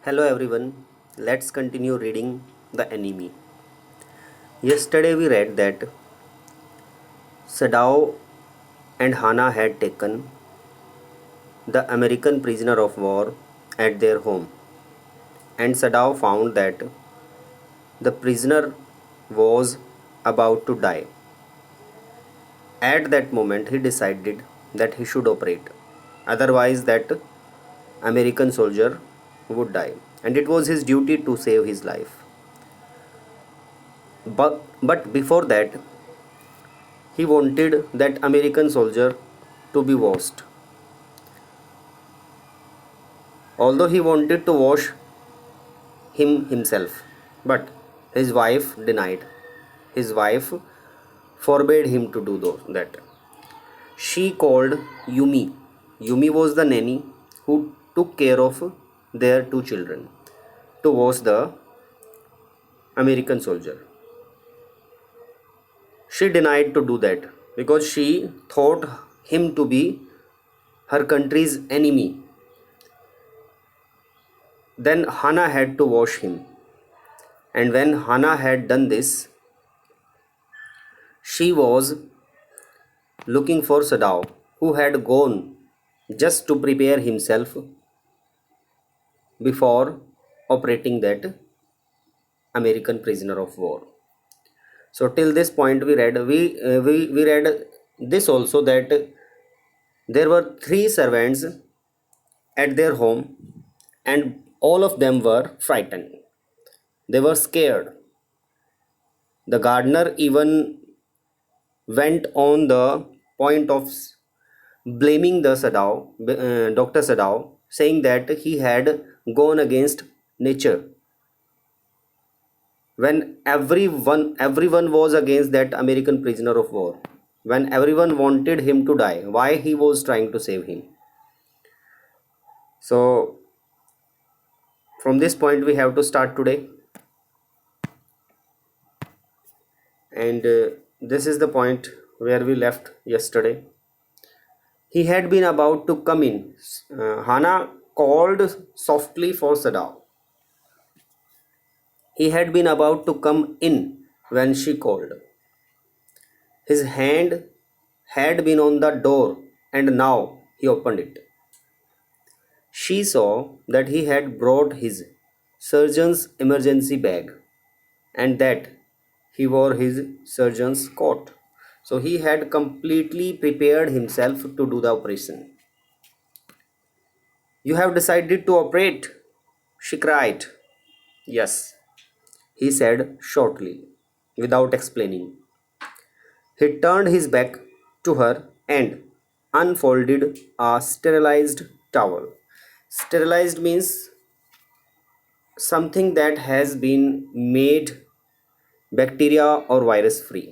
Hello everyone, let's continue reading The Enemy. Yesterday we read that Sadao and Hana had taken the American prisoner of war at their home, and Sadao found that the prisoner was about to die. At that moment, he decided that he should operate, otherwise, that American soldier would die, and it was his duty to save his life. But before that, he wanted that American soldier to be washed. Although he wanted to wash him himself, but his wife denied. His wife forbade him to do that. She called Yumi. Yumi was the nanny who took care of their two children to wash the American soldier. She denied to do that because she thought him to be her country's enemy. Then Hana had to wash him. And when Hana had done this, she was looking for Sadao, who had gone just to prepare himself before operating that American prisoner of war. So till this point we read this also, that there were three servants at their home, and all of them were frightened. They were scared. The gardener even went on the point of blaming the Dr. Sadao, saying that he had gone against nature when everyone was against that American prisoner of war, when everyone wanted him to die, why he was trying to save him. So from this point we have to start today, and this is the point where we left yesterday. He had been about to come in. Hana called softly for Sadao. He had been about to come in when she called. His hand had been on the door, and now he opened it. She saw that he had brought his surgeon's emergency bag and that he wore his surgeon's coat. So he had completely prepared himself to do the operation. "You have decided to operate?" she cried. "Yes," he said shortly, without explaining. He turned his back to her and unfolded a sterilized towel. Sterilized means something that has been made bacteria और virus free.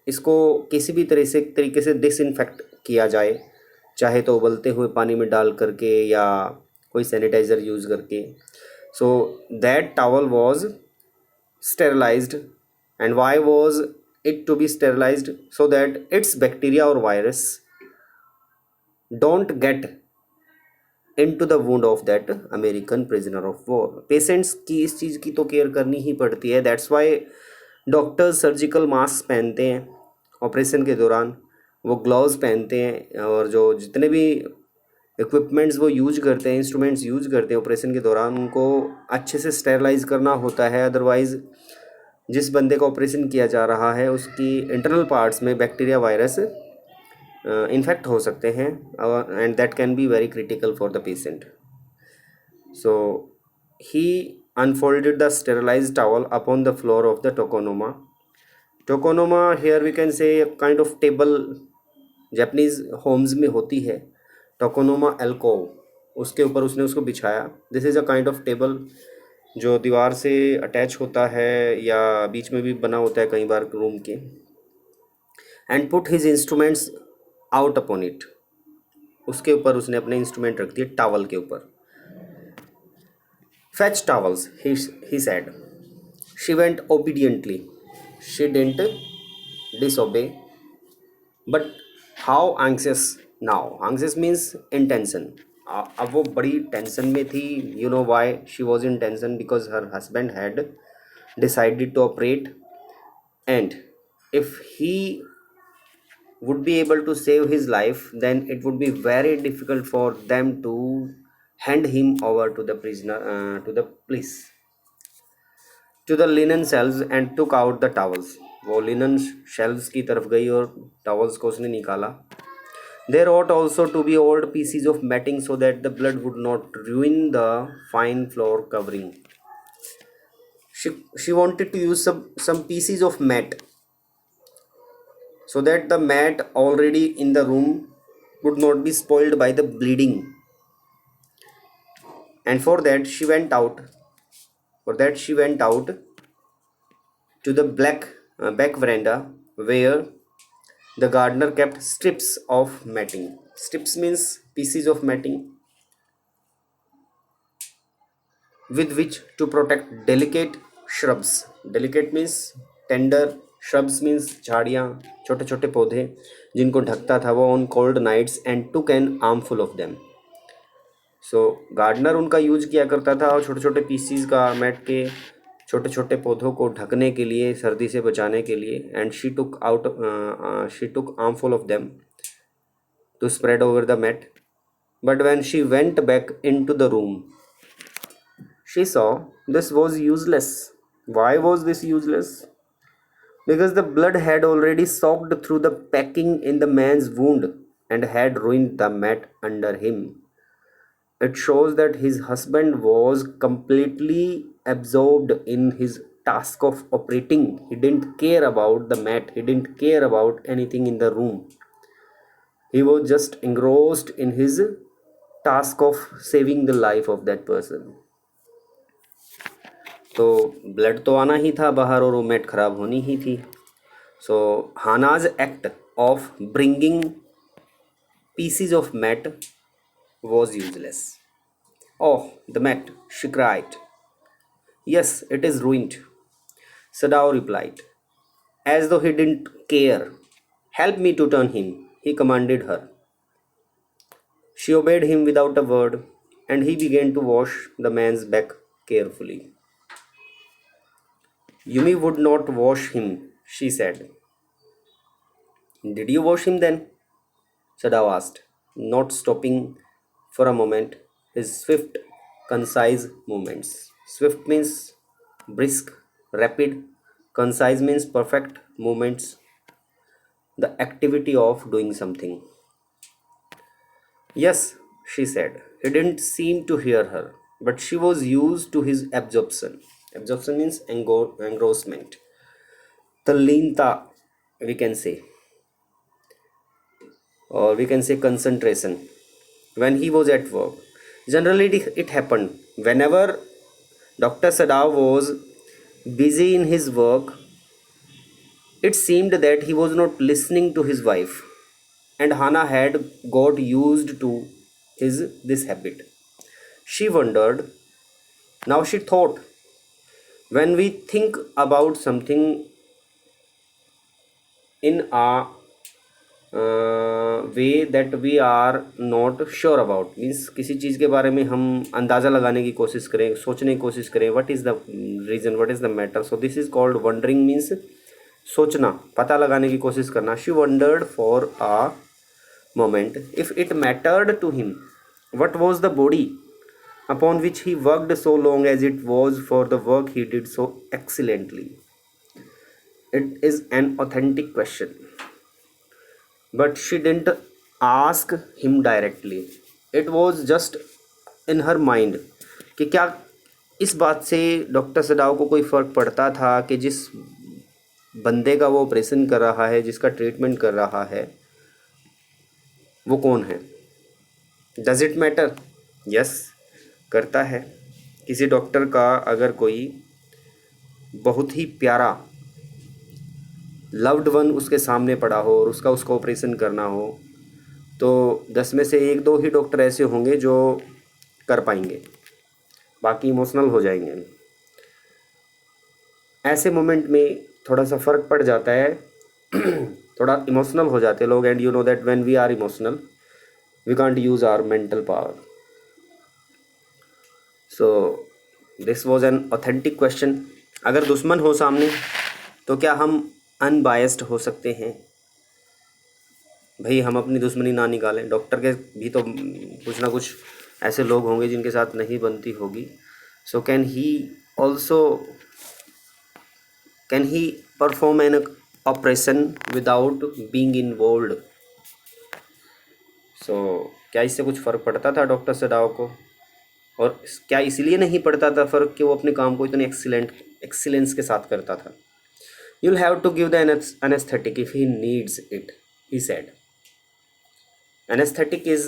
इसको किसी भी तरीके से disinfect किया जाए, चाहे तो उबलते हुए पानी में डाल करके या कोई सैनिटाइज़र यूज़ करके. So that towel was sterilised. And why was it to be sterilized? So that its bacteria or virus don't get into the wound of that American prisoner of war. Patients की इस चीज़ की तो care करनी ही पड़ती है. That's why doctors surgical mask पहनते हैं operation के दौरान, वो ग्लव्स पहनते हैं, और जो जितने भी इक्विपमेंट्स वो यूज करते हैं, इंस्ट्रूमेंट्स यूज करते हैं ऑपरेशन के दौरान, उनको अच्छे से स्टेरलाइज करना होता है. अदरवाइज़ जिस बंदे का ऑपरेशन किया जा रहा है उसकी इंटरनल पार्ट्स में बैक्टीरिया वायरस इन्फेक्ट हो सकते हैं, and that can be very critical for the patient. So he unfolded the sterilized towel upon the floor of the tokonoma. Tokonoma here we can say a kind of table. Japanese homes में होती है tokonoma alcove, उसके ऊपर उसने उसको बिछाया. This is a kind of table जो दीवार से अटैच होता है या बीच में भी बना होता है कई बार रूम के. And put his instruments out upon it. उसके ऊपर उसने अपने इंस्ट्रूमेंट रख दिए टावल के ऊपर. "Fetch towels," he said. She went obediently. She didn't disobey. But how anxious now? Anxious means intention. अब वो बड़ी टेंशन में थी. You know why she was in tension? Because her husband had decided to operate, and if he would be able to save his life, then it would be very difficult for them to hand him over to the prisoner, to the police, to the linen shelves, and took out the towels. वो linen shelves की तरफ गई और towels को उसने निकाला. There ought also to be old pieces of matting so that the blood would not ruin the fine floor covering. She wanted to use some pieces of mat so that the mat already in the room would not be spoiled by the bleeding. And for that she went out to the back veranda where the gardener kept strips of matting. Strips means pieces of matting with which to protect delicate shrubs. Delicate means tender, shrubs means झाड़ियाँ, छोटे छोटे पौधे जिनको ढकता था वो on cold nights, and took an armful of them. So gardener उनका use किया करता था और छोटे छोटे पीसीज का मैट के छोटे छोटे पौधों को ढकने के लिए, सर्दी से बचाने के लिए. And she took armful of them to spread over the mat. But when she went back into the room she saw this was useless. Why was this useless? Because the blood had already soaked through the packing in the man's wound and had ruined the mat under him. It shows that his husband was completely absorbed in his task of operating. He didn't care about the mat, he didn't care about anything in the room. He was just engrossed in his task of saving the life of that person. तो blood तो आना ही था बाहर और वो mat खराब होनी ही थी. So Hana's act of bringing pieces of mat was useless. Oh, the mat, she cried. Yes, it is ruined, Sadao replied, as though he didn't care. Help me to turn him, he commanded her. She obeyed him without a word, and he began to wash the man's back carefully. Yumi would not wash him, she said. Did you wash him then? Sadao asked, not stopping for a moment his swift, concise movements. Swift means brisk, rapid. Concise means perfect movements, the activity of doing something. Yes, she said. He didn't seem to hear her, but she was used to his absorption. Absorption means engrossment. Tallinta, we can say, or we can say concentration. When he was at work, generally it happened whenever Dr. Sadao was busy in his work, it seemed that he was not listening to his wife, and Hannah had got used to this habit. She wondered. Now she thought, when we think about something in a way that we are not sure about, means किसी चीज़ के बारे में हम अंदाज़ा लगाने की कोशिश करें, सोचने की कोशिश करें, what is the reason, what is the matter. So this is called wondering, means सोचना, पता लगाने की कोशिश करना. She wondered for a moment if it mattered to him what was the body upon which he worked so long, as it was for the work he did so excellently. It is an authentic question, but she didn't ask him directly. It was just in her mind कि क्या इस बात से doctor Sadao को कोई फ़र्क पड़ता था कि जिस बंदे का वो ऑपरेशन कर रहा है, जिसका ट्रीटमेंट कर रहा है, वो कौन है. Does it matter? यस, करता है. किसी डॉक्टर का अगर कोई बहुत ही प्यारा लव्ड वन उसके सामने पड़ा हो और उसको ऑपरेशन करना हो, तो 10 में से 1-2 ही डॉक्टर ऐसे होंगे जो कर पाएंगे, बाकी इमोशनल हो जाएंगे. ऐसे मोमेंट में थोड़ा सा फ़र्क पड़ जाता है, थोड़ा इमोशनल हो जाते लोग. And you know that when we are emotional we can't use our mental power. So this was an authentic question. अगर दुश्मन हो सामने तो क्या हम अनबायस्ड हो सकते हैं? भाई हम अपनी दुश्मनी ना निकालें, डॉक्टर के भी तो कुछ ना कुछ ऐसे लोग होंगे जिनके साथ नहीं बनती होगी। So also can he perform an operation without being involved? So क्या इससे कुछ फ़र्क पड़ता था डॉक्टर सडाव को? और क्या इसलिए नहीं पड़ता था फ़र्क कि वो अपने काम को इतने एक्सीलेंस के साथ करता था? You'll have to give the anesthetic if he needs it, he said. Anesthetic is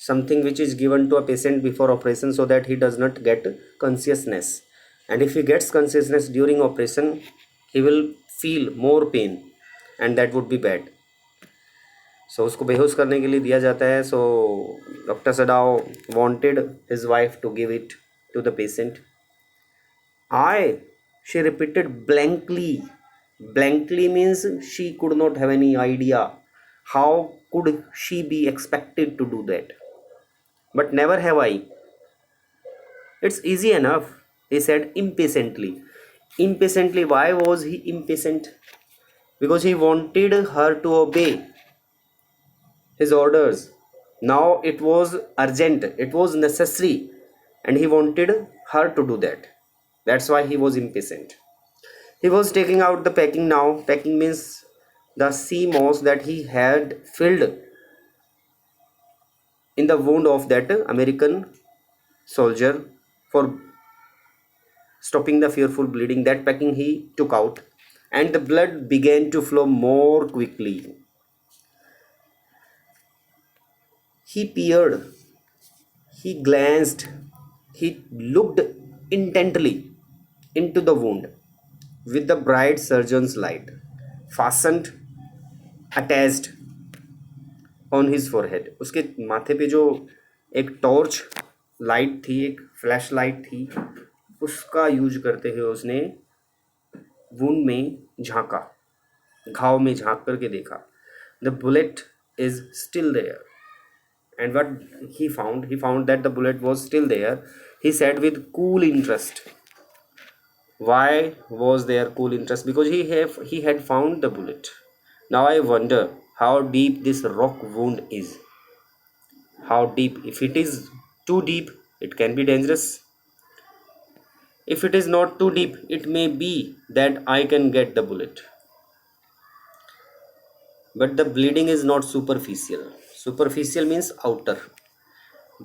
something which is given to a patient before operation so that he does not get consciousness. And if he gets consciousness during operation, he will feel more pain and that would be bad. So उसको बेहोश करने के लिए दिया जाता है. So Dr. Sadao wanted his wife to give it to the patient. She repeated blankly. Blankly means she could not have any idea. How could she be expected to do that? But never have I. It's easy enough, he said impatiently. Impatiently, why was he impatient? Because he wanted her to obey his orders. Now it was urgent, it was necessary, and he wanted her to do that. That's why he was impatient. He was taking out the packing now. Packing means the sea moss that he had filled in the wound of that American soldier for stopping the fearful bleeding. That packing he took out, and the blood began to flow more quickly. He peered, he glanced, he looked intently into the wound with the bright surgeon's light fastened attached on his forehead. उसके माथे पे जो एक torch light थी, एक flash light थी, उसका use करते हुए उसने वुंड में झांका, घाव में झांक करके देखा. The bullet is still there. And what he found that the bullet was still there. He said with cool interest. Why was there cool interest? Because he had found the bullet. Now I wonder how deep this rock wound is. How deep? If it is too deep, it can be dangerous. If it is not too deep, it may be that I can get the bullet. But the bleeding is not superficial. Superficial means outer.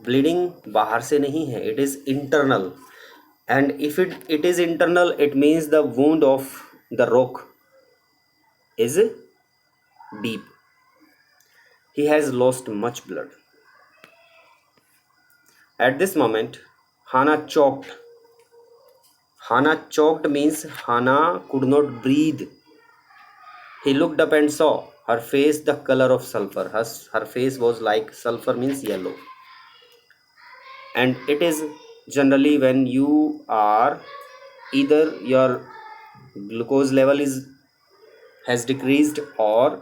Bleeding बाहर से नहीं है, it is internal. And if it is internal, it means the wound of the rock is deep. He has lost much blood. At this moment, Hannah choked. Hannah choked means Hannah could not breathe. He looked up and saw her face the color of sulfur. Her face was like sulfur means yellow. And it is generally when you are either your glucose level has decreased or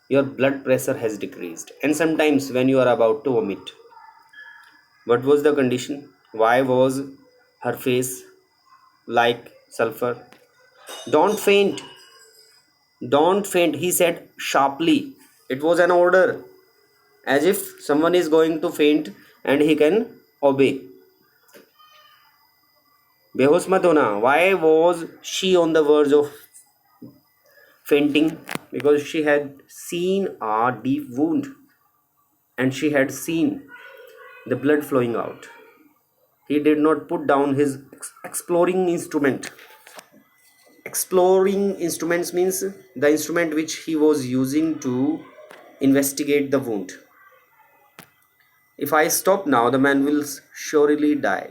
your blood pressure has decreased, and sometimes when you are about to vomit. What was the condition? Why was her face like sulfur? Don't faint, don't faint, he said sharply. It was an order, as if someone is going to faint and he can obey. बेहोश मत होना. Why was she on the verge of fainting? Because she had seen a deep wound and she had seen the blood flowing out. He did not put down his exploring instrument. Exploring instruments means the instrument which he was using to investigate the wound. If I stop now, the man will surely die.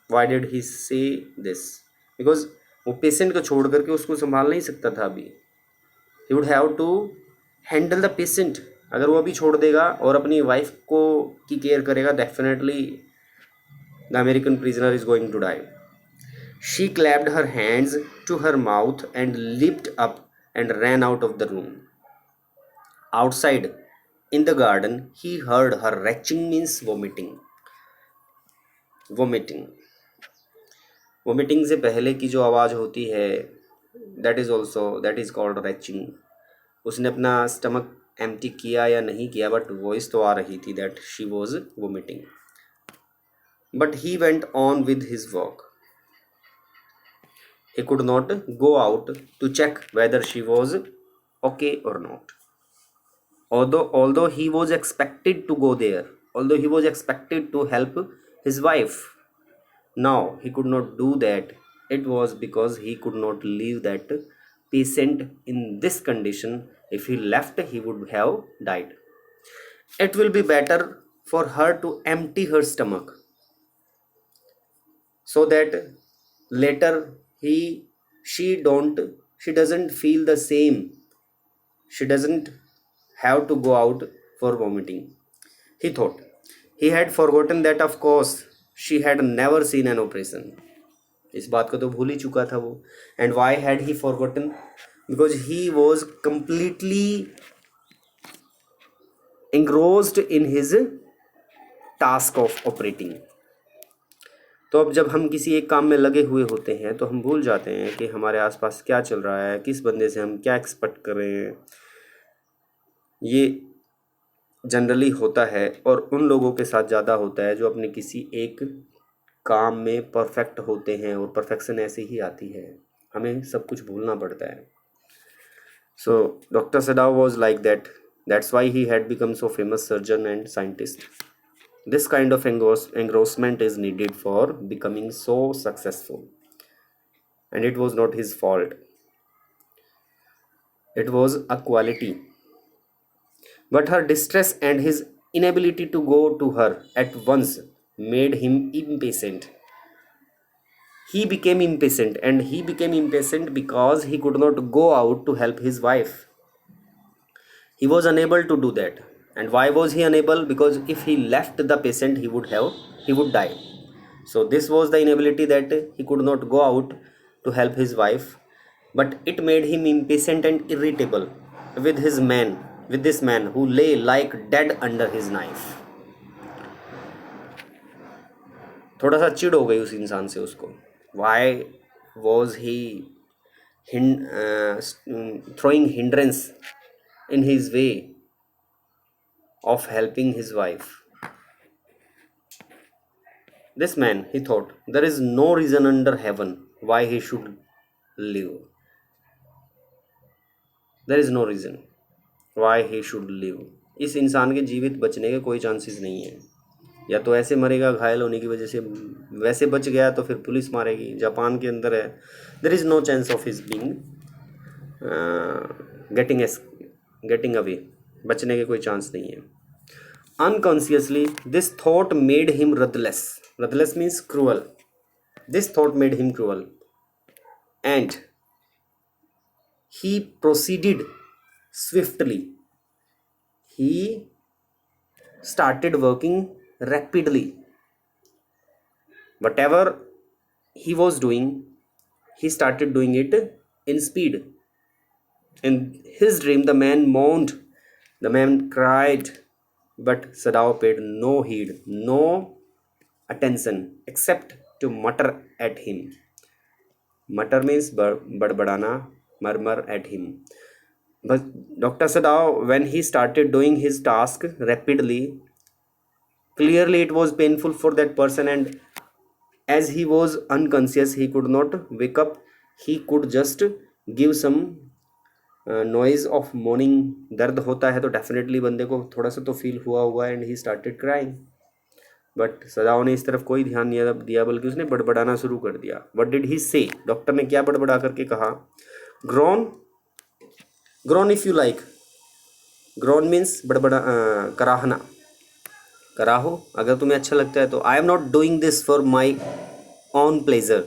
Why did he say this? Because वो patient को छोड़ करके उसको संभाल नहीं सकता था अभी. He would have to handle the patient. अगर वो अभी छोड़ देगा और अपनी वाइफ को की केयर करेगा, definitely the American prisoner is going to die. She clapped her hands to her mouth and leaped up and ran out of the room. Outside, in the garden, he heard her retching means vomiting. Vomiting, vomiting से पहले की जो आवाज़ होती है that is called reaching. उसने अपना stomach empty किया या नहीं किया, बट वॉइस तो आ रही थी that she was vomiting. But he went on with his work. He could not go out to check whether she was okay or not. Although he was expected to go there, although he was expected to help his wife, now he could not do that. It was because he could not leave that patient in this condition. If he left, he would have died. It will be better for her to empty her stomach so that later he she don't she doesn't feel the same, she doesn't have to go out for vomiting, he thought. He had forgotten that of course she had never seen an operation. इस बात को तो भूल ही चुका था वो. And why had he forgotten? Because he was completely engrossed in his task of operating. तो अब जब हम किसी एक काम में लगे हुए होते हैं तो हम भूल जाते हैं कि हमारे आसपास क्या चल रहा है, किस बंदे से हम क्या एक्सपेक्ट कर रहे हैं. ये जनरली होता है और उन लोगों के साथ ज़्यादा होता है जो अपने किसी एक काम में परफेक्ट होते हैं, और परफेक्शन ऐसे ही आती है, हमें सब कुछ भूलना पड़ता है. So doctor Sadao was like that. That's why he had become so famous surgeon and scientist. This kind of engrossment is needed for becoming so successful. And it was not his fault. It was a quality. But her distress and his inability to go to her at once made him impatient. He became impatient, and he became impatient because he could not go out to help his wife. He was unable to do that. And why was he unable? Because if he left the patient, he would die. So this was the inability, that he could not go out to help his wife, but it made him impatient and irritable with this man who lay like dead under his knife. थोड़ा सा चिढ़ हो गई उस इंसान से उसको. Why was he throwing hindrance in his way of helping his wife? This man, he thought, there is no reason under heaven why he should live. There is no reason why he should live. इस इंसान के जीवित बचने के कोई chances नहीं है. या तो ऐसे मरेगा घायल होने की वजह से, वैसे बच गया तो फिर पुलिस मारेगी. जापान के अंदर है. There is no chance of his being getting away. बचने के कोई चांस नहीं है. Unconsciously, this thought made him ruthless. Ruthless means cruel. This thought made him cruel. And he proceeded swiftly. He started working rapidly. Whatever he was doing, he started doing it in speed. In his dream, the man moaned, the man cried, but Sadao paid no heed, no attention, except to mutter at him. Mutter means badbadana, murmur at him. But Dr. Sadao, when he started doing his task rapidly, clearly it was painful for that person, and as he was unconscious, he could not wake up. He could just give some noise of morning. दर्द होता है तो definitely बंदे को थोड़ा सा तो feel हुआ होगा, and he started crying. But Sadao ने इस तरफ कोई ध्यान नहीं दिया, बल्कि उसने बड़बड़ाना शुरू कर दिया. व्हाट डिड ही से? डॉक्टर ने क्या बड़बड़ा करके कहा? Groan, groan if you like. Groan means बड़बड़ा, कराहना, कराहो अगर तुम्हें अच्छा लगता है तो. I am not doing this for my own pleasure.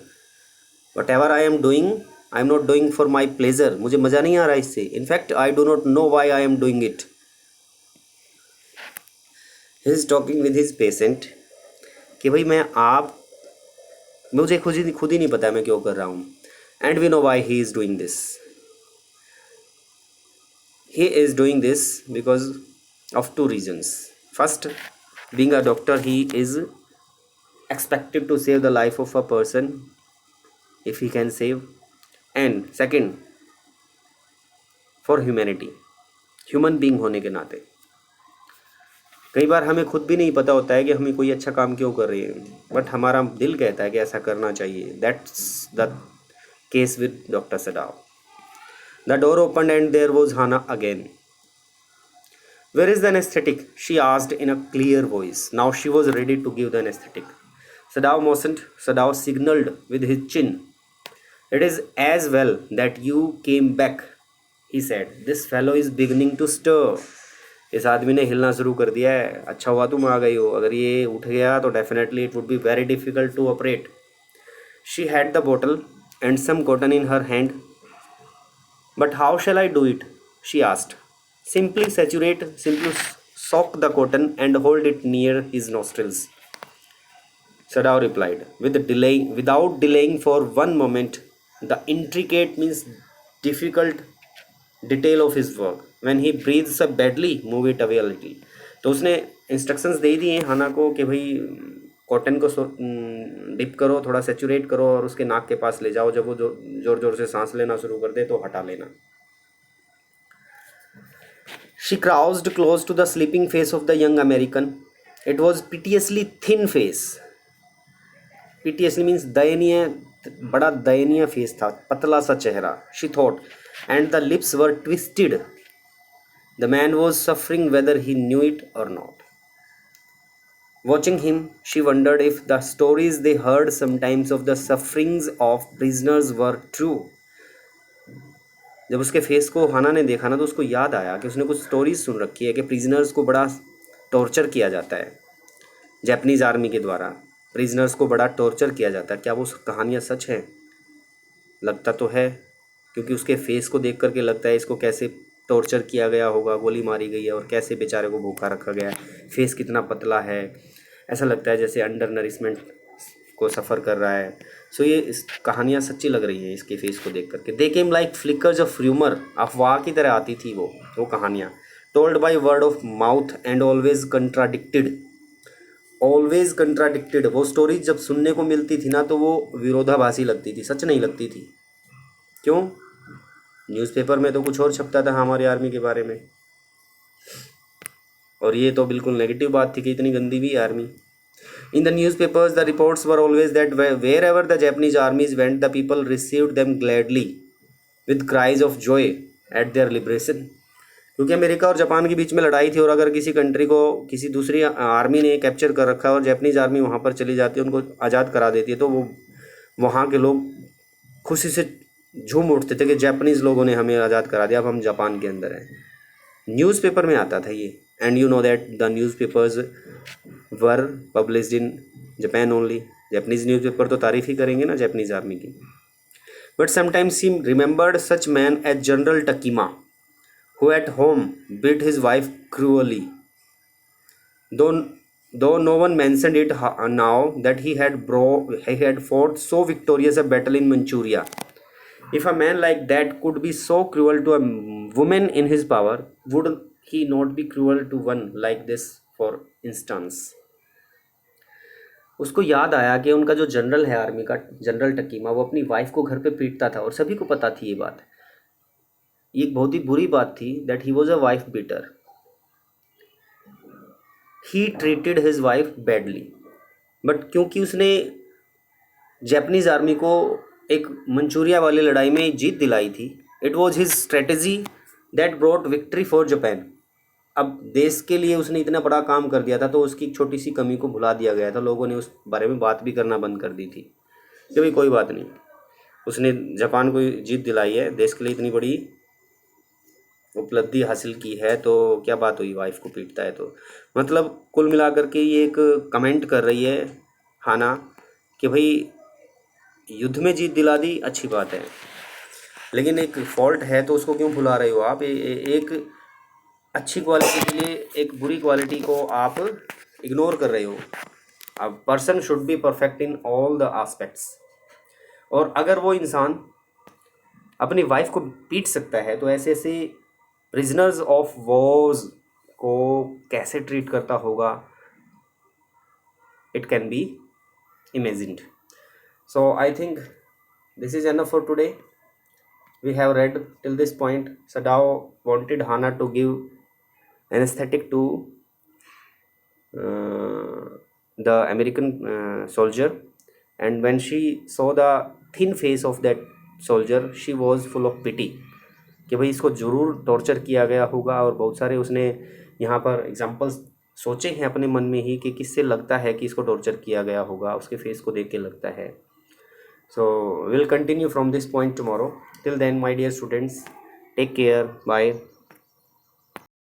Whatever I am doing, I am not doing for my pleasure. मुझे मज़ा नहीं आ रहा इससे. In fact I do not know why I am doing it. He is talking with his patient कि भाई मुझे खुद ही नहीं पता है मैं क्यों कर रहा हूँ. And we know why he is doing this. He is doing this because of 2 reasons. First, being a doctor, he is expected to save the life of a person if he can save, and second for humanity, human being होने के नाते कई बार हमें खुद भी नहीं पता होता है कि हमें कोई अच्छा काम क्यों कर रहे हैं, बट हमारा दिल कहता है कि ऐसा करना चाहिए. That's the case with doctor Sadao. The door open and there was Hana again. Where is the anesthetic? She asked in a clear voice. Now she was ready to give the anesthetic. Sadao motioned. Sadao signaled with his chin. It is as well that you came back, he said. This fellow is beginning to stir. इस आदमी ने हिलना शुरू कर दिया है. अच्छा हुआ तुम आ गई हो. अगर ये उठ गया तो definitely it would be very difficult to operate. She had the bottle and some cotton in her hand. But how shall I do it? She asked. Simply soak the cotton and hold it near his nostrils. Sadao replied, without delaying for one moment, the intricate means difficult detail of his work. When he breathes up badly, move it away a little. तो उसने instructions दे दिए हाना को कि भाई cotton को dip करो, थोड़ा saturate करो और उसके नाक के पास ले जाओ. जब वो जोर जोर से सांस लेना शुरू कर दे तो हटा लेना. She crouched close to the sleeping face of the young American. It was piteously thin face. Piteously means दयनीय, बड़ा दयनीय फेस था, पतला सा चेहरा. She thought, and the lips were twisted. The man was suffering whether he knew it or not. Watching him, she wondered if the stories they heard sometimes of the sufferings of prisoners were true. जब उसके face को हाना ने देखा ना तो उसको याद आया कि उसने कुछ स्टोरीज सुन रखी है कि प्रिजनर्स को बड़ा टॉर्चर किया जाता है, जापानीज़ आर्मी के द्वारा प्रिजनर्स को बड़ा टॉर्चर किया जाता है. क्या वो कहानियाँ सच हैं? लगता तो है, क्योंकि उसके फेस को देख करके लगता है इसको कैसे टॉर्चर किया गया होगा, गोली मारी गई है और कैसे बेचारे को भूखा रखा गया है. फेस कितना पतला है, ऐसा लगता है जैसे अंडर नरिशमेंट को सफ़र कर रहा है. सो ये इस कहानियाँ सच्ची लग रही हैं इसके फेस को देख करके. They came like flickers of rumour, अफवाह की तरह आती थी वो कहानियाँ. Told by word of mouth and always contradicted. वो स्टोरी जब सुनने को मिलती थी ना तो वो विरोधाभासी लगती थी, सच नहीं लगती थी. क्यों? न्यूज़पेपर में तो कुछ और छपता था हमारी आर्मी के बारे में, और ये तो बिल्कुल नेगेटिव बात थी कि इतनी गंदी भी army. In the newspapers, the reports were always that wherever the Japanese armies went, the people received them gladly with cries of joy at their liberation. क्योंकि अमेरिका और जापान के बीच में लड़ाई थी और अगर किसी कंट्री को किसी दूसरी आर्मी ने कैप्चर कर रखा है और जापानीज़ आर्मी वहाँ पर चली जाती है, उनको आज़ाद करा देती है, तो वो वहाँ के लोग खुशी से झूम उठते थे कि जापानीज़ लोगों ने हमें आज़ाद करा दिया, अब हम जापान के अंदर हैं. न्यूज़पेपर में आता था ये. And you know that the newspapers were published in Japan only. Japanese newspaper तो तारीफ़ ही करेंगे ना जापानीज़ आर्मी की. But sometimes he remembered such man as general Takima, who at home beat his wife cruelly. Though no one mentioned it now that he had fought so victorious a battle in Manchuria. If a man like that could be so cruel to a woman in his power, would he not be cruel to one like this, for instance? उसको याद आया कि उनका जो general है army का, general टकीमा, वो अपनी वाइफ को घर पे पीटता था और सभी को पता थी ये बात. ये एक बहुत ही बुरी बात थी that he was a wife beater. He treated his wife badly. But क्योंकि उसने जापानीज़ आर्मी को एक मंचूरिया वाली लड़ाई में जीत दिलाई थी, it was his strategy that brought victory for Japan. अब देश के लिए उसने इतना बड़ा काम कर दिया था तो उसकी एक छोटी सी कमी को भुला दिया गया था. लोगों ने उस बारे में बात भी करना बंद कर दी थी कि भाई कोई बात नहीं, उसने जापान को जीत दिलाई है, देश के लिए इतनी बड़ी उपलब्धि हासिल की है, तो क्या बात हुई वाइफ को पीटता है. तो मतलब कुल मिलाकर के ये एक कमेंट कर रही है हाना कि भाई युद्ध में जीत दिला दी, अच्छी बात है, लेकिन एक फॉल्ट है तो उसको क्यों भुला रहे हो आप. एक अच्छी क्वालिटी के लिए एक बुरी क्वालिटी को आप इग्नोर कर रहे हो. A person should be perfect in all the aspects. और अगर वो इंसान अपनी वाइफ को पीट सकता है तो ऐसे ऐसे प्रिजनर्स ऑफ वॉर्स को कैसे ट्रीट करता होगा. It can be imagined. So I think this is enough for today. We have read till this point. Sadao wanted Hana to give anesthetic to the American soldier, and when she saw the thin face of that soldier, she was full of pity कि भाई इसको ज़रूर torture किया गया होगा। और बहुत सारे उसने यहाँ पर एग्जांपल्स सोचे हैं अपने मन में ही कि किससे लगता है कि इसको टॉर्चर किया गया होगा, उसके फेस को देख के लगता है। So will continue from this point tomorrow. Till then my dear students, take care, bye.